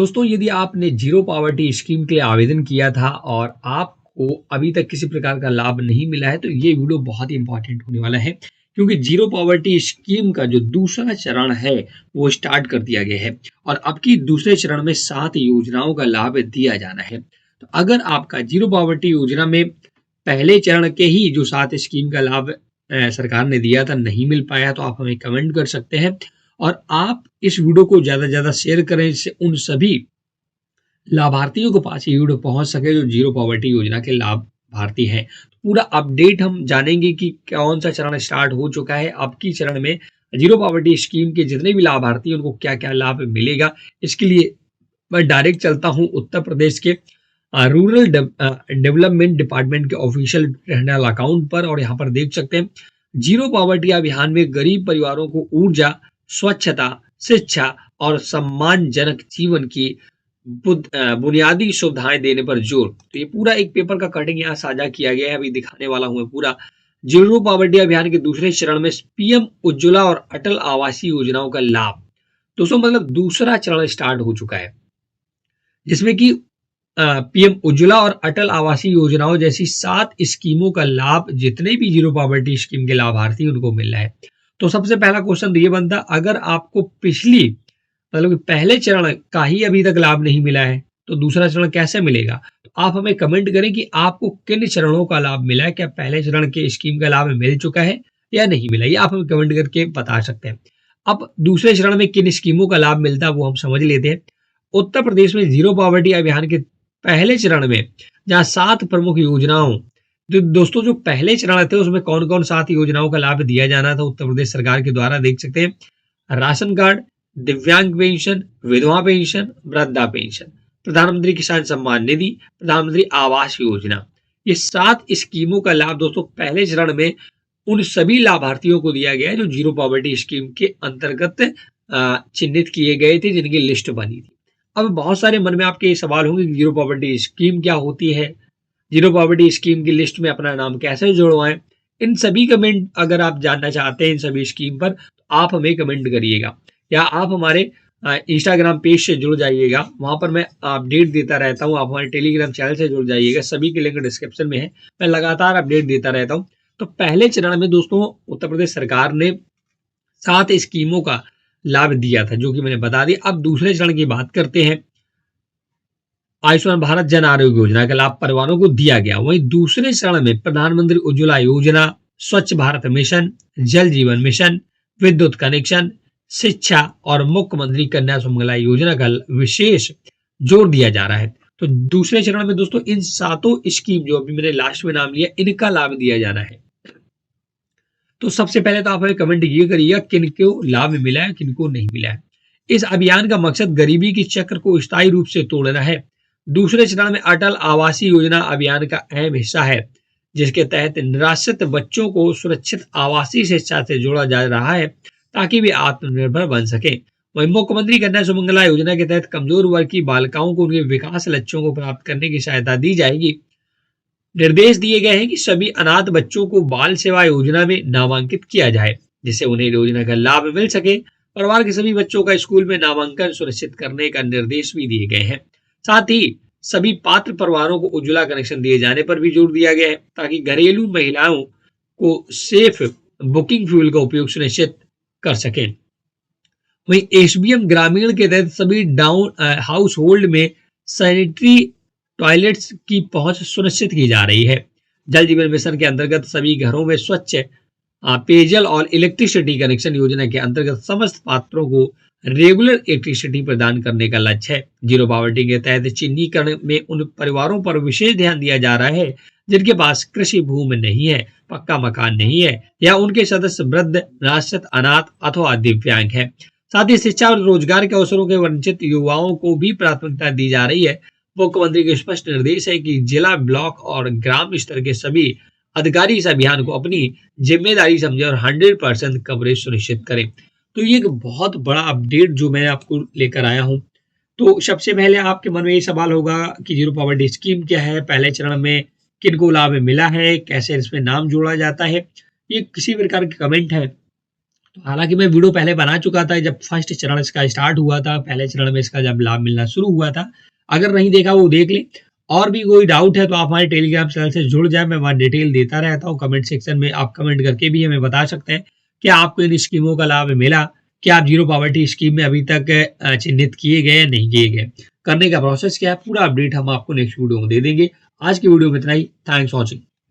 दोस्तों, यदि आपने जीरो पॉवर्टी स्कीम के लिए आवेदन किया था और आपको अभी तक किसी प्रकार का लाभ नहीं मिला है, तो ये वीडियो बहुत ही इंपॉर्टेंट होने वाला है क्योंकि जीरो पॉवर्टी स्कीम का जो दूसरा चरण है वो स्टार्ट कर दिया गया है और अब की दूसरे चरण में 7 योजनाओं का लाभ दिया जाना है। तो अगर आपका जीरो पॉवर्टी योजना में पहले चरण के ही जो 7 स्कीम का लाभ सरकार ने दिया था नहीं मिल पाया, तो आप हमें कमेंट कर सकते हैं और आप इस वीडियो को ज़्यादा से ज़्यादा शेयर करें जिससे उन सभी लाभार्थियों के पास ये वीडियो पहुंच सके जो जीरो पॉवर्टी योजना के लाभार्थी हैं। पूरा अपडेट हम जानेंगे कि कौन सा चरण स्टार्ट हो चुका है, अब की चरण में जीरो पॉवर्टी स्कीम के जितने भी लाभार्थी हैं उनको क्या क्या लाभ मिलेगा। इसके लिए मैं डायरेक्ट चलता हूँ उत्तर प्रदेश के रूरल डेवलपमेंट डिपार्टमेंट के ऑफिशियल टर्मिनल अकाउंट पर और यहाँ पर देख सकते हैं जीरो पॉवर्टी अभियान में गरीब परिवारों को ऊर्जा, स्वच्छता, शिक्षा और सम्मानजनक जीवन की बुनियादी सुविधाएं देने पर जोर। तो ये पूरा एक पेपर का कटिंग यहाँ साझा किया गया है, अभी दिखाने वाला हूं मैं पूरा। जीरो पॉवर्टी अभियान के दूसरे चरण में पीएम उज्ज्वला और अटल आवासीय योजनाओं का लाभ। दोस्तों, मतलब दूसरा चरण स्टार्ट हो चुका है जिसमें कि पीएम उज्ज्वला और अटल आवासीय योजनाओं जैसी 7 स्कीमों का लाभ जितने भी जीरो पॉवर्टी स्कीम के लाभार्थी उनको मिल रहा है। तो सबसे पहला क्वेश्चन ये बनता, अगर आपको पिछली मतलब पहले चरण का ही अभी तक लाभ नहीं मिला है तो दूसरा चरण कैसे मिलेगा। तो आप हमें कमेंट करें कि आपको किन चरणों का लाभ मिला है, क्या पहले चरण के स्कीम का लाभ मिल चुका है या नहीं मिला, ये आप हमें कमेंट करके बता सकते हैं। अब दूसरे चरण में किन स्कीमों का लाभ मिलता है वो हम समझ लेते हैं। उत्तर प्रदेश में जीरो पॉवर्टी अभियान के पहले चरण में जहां 7 प्रमुख योजनाओं, जो दोस्तों जो पहले चरण थे उसमें कौन कौन 7 योजनाओं का लाभ दिया जाना था उत्तर प्रदेश सरकार के द्वारा, देख सकते हैं। राशन कार्ड, दिव्यांग पेंशन, विधवा पेंशन, वृद्धा पेंशन, प्रधानमंत्री किसान सम्मान निधि, प्रधानमंत्री आवास योजना। ये 7 स्कीमों का लाभ दोस्तों पहले चरण में उन सभी लाभार्थियों को दिया गया है जो जीरो पॉवर्टी स्कीम के अंतर्गत चिन्हित किए गए थे, जिनकी लिस्ट बनी थी। अब बहुत सारे मन में आपके ये सवाल होंगे कि जीरो पॉवर्टी स्कीम क्या होती है, जीरो पॉवर्टी स्कीम की लिस्ट में अपना नाम कैसे जुड़वाएं। इन सभी कमेंट अगर आप जानना चाहते हैं इन सभी स्कीम पर, तो आप हमें कमेंट करिएगा या आप हमारे इंस्टाग्राम पेज से जुड़ जाइएगा, वहां पर मैं अपडेट देता रहता हूं। आप हमारे टेलीग्राम चैनल से जुड़ जाइएगा, सभी के लिंक डिस्क्रिप्शन में है, मैं लगातार अपडेट देता रहता हूं। तो पहले चरण में दोस्तों उत्तर प्रदेश सरकार ने 7 स्कीमों का लाभ दिया था जो कि मैंने बता दिया। अब दूसरे चरण की बात करते हैं। आयुष्मान भारत जन आरोग्य योजना का लाभ परिवारों को दिया गया। वहीं दूसरे चरण में प्रधानमंत्री उज्ज्वला योजना, स्वच्छ भारत मिशन, जल जीवन मिशन, विद्युत कनेक्शन, शिक्षा और मुख्यमंत्री कन्या सुमंगला योजना का विशेष जोर दिया जा रहा है। तो दूसरे चरण में दोस्तों इन 7 स्कीम जो अभी मैंने लास्ट में नाम लिया, इनका लाभ दिया जाना है। तो सबसे पहले तो आप हमें कमेंट ये करिएगा किनको लाभ मिला है, किनको नहीं मिला है। इस अभियान का मकसद गरीबी की चक्र को स्थायी रूप से तोड़ना है। दूसरे चरण में अटल आवासीय योजना अभियान का अहम हिस्सा है, जिसके तहत निराश्रित बच्चों को सुरक्षित आवासीय शिक्षा से जोड़ा जा रहा है ताकि वे आत्मनिर्भर बन सके। वहीं मुख्यमंत्री कन्या सुमंगला योजना के तहत कमजोर वर्ग की बालिकाओं को उनके विकास लक्ष्यों को प्राप्त करने की सहायता दी जाएगी। निर्देश दिए गए हैं कि सभी अनाथ बच्चों को बाल सेवा योजना में नामांकित किया जाए जिससे उन्हें योजना का लाभ मिल सके। परिवार के सभी बच्चों का स्कूल में नामांकन सुनिश्चित करने का निर्देश भी दिए गए हैं। साथ ही सभी पात्र परिवारों को उज्ज्वला कनेक्शन दिए जाने पर भी जोर दिया गया है ताकि घरेलू महिलाओं को सेफ बुकिंग फ्यूल का उपयोग सुनिश्चित कर सकें। वहीं एसबीएम ग्रामीण के तहत सभी डाउन हाउस होल्ड में सैनिटरी टॉयलेट्स की पहुंच सुनिश्चित की जा रही है। जल जीवन मिशन के अंतर्गत सभी घरों में स्वच्छ पेयजल और इलेक्ट्रिसिटी कनेक्शन योजना के अंतर्गत समस्त पात्रों को रेगुलर इलेक्ट्रिसिटी प्रदान करने का लक्ष्य है। जीरो पॉवर्टी के तहत चिन्हीकरण में उन परिवारों पर विशेष ध्यान दिया जा रहा है जिनके पास कृषि भूमि नहीं है, पक्का मकान नहीं है या उनके सदस्य वृद्ध, निराश्रित, अनाथ अथवा दिव्यांग है। साथ ही शिक्षा और रोजगार के अवसरों के वंचित युवाओं को भी प्राथमिकता दी जा रही है। मुख्यमंत्री के स्पष्ट निर्देश है कि जिला, ब्लॉक और ग्राम स्तर के सभी अधिकारी इस अभियान को अपनी जिम्मेदारी समझे और 100% कवरेज सुनिश्चित करें। तो ये एक बहुत बड़ा अपडेट जो मैं आपको लेकर आया हूं। तो सबसे पहले आपके मन में ये सवाल होगा कि जीरो पॉवर्टी स्कीम क्या है, पहले चरण में किनको लाभ मिला है, कैसे इसमें नाम जोड़ा जाता है। ये किसी प्रकार के कमेंट है हालांकि मैं वीडियो पहले बना चुका था जब फर्स्ट चरण इसका स्टार्ट हुआ था, पहले चरण में इसका जब लाभ मिलना शुरू हुआ था। अगर नहीं देखा वो देख ले। और भी कोई डाउट है तो आप हमारे टेलीग्राम चैनल से जुड़ जाए, मैं वहाँ डिटेल देता रहता हूँ। कमेंट सेक्शन में आप कमेंट करके भी हमें बता सकते हैं कि आपको इन स्कीमों का लाभ मिला, क्या आप जीरो पॉवर्टी स्कीम में अभी तक चिन्हित किए गए या नहीं किए गए, करने का प्रोसेस क्या है, पूरा अपडेट हम आपको नेक्स्ट वीडियो में दे देंगे। आज की वीडियो में इतना ही। Thanks for watching.